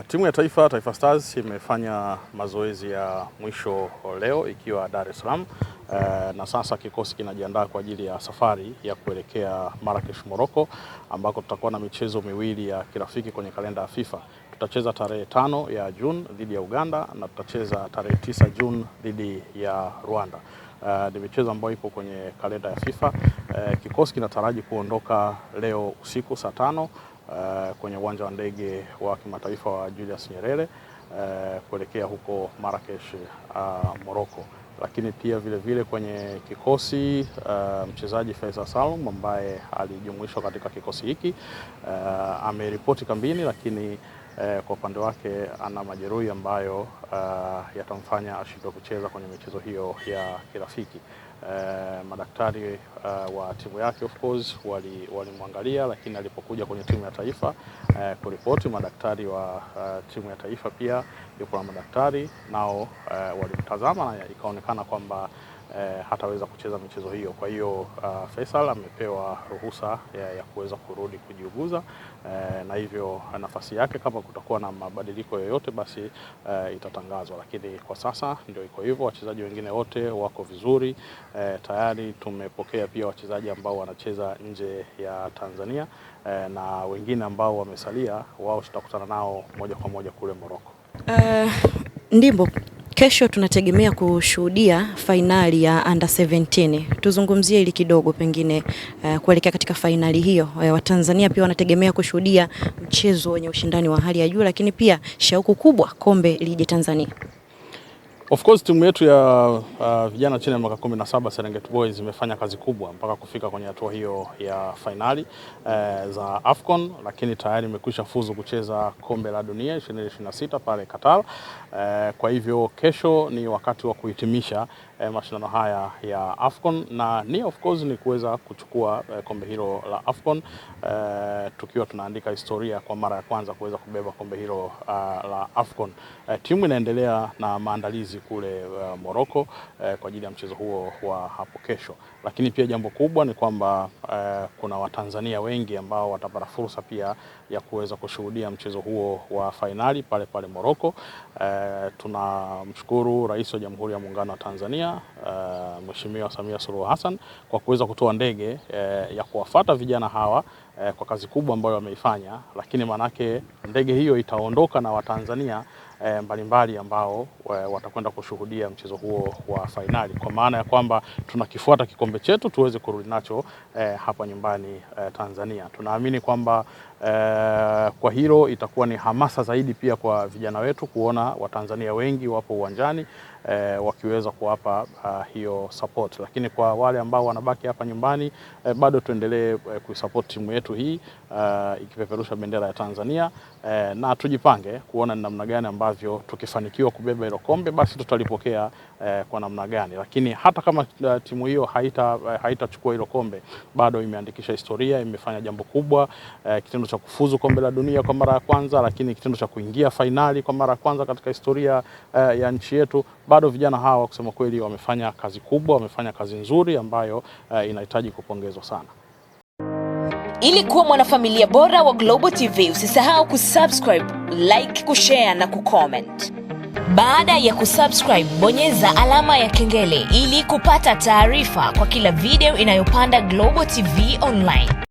Timu ya Taifa Stars imefanya mazoezi ya mwisho leo ikiwa Dar es Salaam, na sasa kikosi kinajiandaa kwa ajili ya safari ya kuelekea Marrakesh, Morocco, ambako tutakuwa na michezo miwili ya kirafiki kwenye kalenda ya FIFA. Tutacheza tarehe 5 ya Juni dhidi ya Uganda na tutacheza tarehe 9 Juni dhidi ya Rwanda. Ni michezo ambayo ipo kwenye kalenda ya FIFA. Kikosi kinataraji kuondoka leo usiku saa 5 kwenye uwanja wa ndege wa kimataifa wa Julius Nyerere kuelekea huko Marrakesh, Morocco. Lakini pia vile kwenye kikosi mchezaji Faisal Salum ambaye alijumuishwa katika kikosi hiki ameripoti kambini, lakini kwa upande wake ana majeruhi ambayo yatamfanya ashindwe kucheza kwenye michezo hiyo ya kirafiki. Madaktari wa timu yake of course walimwangalia, lakini alipokuja kwenye timu ya taifa kuripoti, madaktari wa timu ya taifa pia yupo na madaktari nao walimtazama na ikaonekana kwamba hataweza kucheza michezo hiyo. Kwa hiyo Faisal amepewa ruhusa ya kuweza kurudi kujiuguza, na hivyo nafasi yake kama kutakuwa na mabadiliko yoyote basi itatangazwa, lakini kwa sasa ndio iko hivyo. Wachezaji wengine wote wako vizuri. Tayari tumepokea pia wachezaji ambao wanacheza nje ya Tanzania, na wengine ambao wamesalia wao tutakutana nao moja kwa moja kule Morocco. Ndimbo, kesho tunategemea kushuhudia fainali ya Under 17. Tuzungumzie ili kidogo pengine kuelekea katika fainali hiyo. Watanzania pia wanategemea kushuhudia mchezo wenye ushindani wa hali ya juu, lakini pia shauku kubwa kombe lije Tanzania. Of course timu yetu ya vijana chini ya miaka 17 Serengeti Boys imefanya kazi kubwa mpaka kufika kwenye hatua hiyo ya fainali za AFCON, lakini tayari imekwisha fuzu kucheza kombe la dunia 2026 pale Qatar. Kwa hivyo kesho ni wakati wa kuhitimisha mashindano haya ya AFCON, na ni of course ni kuweza kuchukua kombe hilo la AFCON, tukiwa tunaandika historia kwa mara ya kwanza kuweza kubeba kombe hilo la AFCON. Timu inaendelea na maandalizi kule Morocco kwa ajili ya mchezo huo wa hapo kesho, lakini pia jambo kubwa ni kwamba kuna Watanzania wengi ambao watapata fursa pia ya kuweza kushuhudia mchezo huo wa fainali pale Morocco. Tunamshukuru Rais wa Jamhuri ya Muungano wa Tanzania Mheshimiwa Samia Suluhu Hassan kwa kuweza kutoa ndege ya kuwafuata vijana hawa kwa kazi kubwa ambayo wameifanya, lakini manake ndege hiyo itaondoka na Watanzania mbalimbali ambao watakwenda kushuhudia mchezo huo wa fainali, kwa maana ya kwamba tunakifuata kikombe chetu tuweze kurudi nacho hapa nyumbani Tanzania. Tunaamini kwamba kwa hilo itakuwa ni hamasa zaidi pia kwa vijana wetu kuona Watanzania wengi wapo uwanjani wakiweza kuwapa hiyo support. Lakini kwa wale ambao wanabaki hapa nyumbani bado tuendelee kuisupport timu yetu hii ikipeperusha bendera ya Tanzania, na tujipange kuona ni namna gani ambavyo tukifanikiwa kubeba hilo kombe basi tutalipokea kwa namna gani. Lakini hata kama timu hiyo haitachukua hilo kombe, bado imeandikisha historia, imefanya jambo kubwa, kitendo cha kufuzu kombe la dunia kwa mara ya kwanza, lakini kitendo cha kuingia fainali kwa mara ya kwanza katika historia ya nchi yetu. Bado vijana hawa kusema kweli wamefanya kazi kubwa, wamefanya kazi nzuri ambayo inahitaji kupongezwa sana. Ili kuwa mwanafamilia bora wa Global TV, usisahau kusubscribe, like, kushare na kucomment. Baada ya kusubscribe, bonyeza alama ya kengele ili kupata taarifa kwa kila video inayopanda Global TV Online.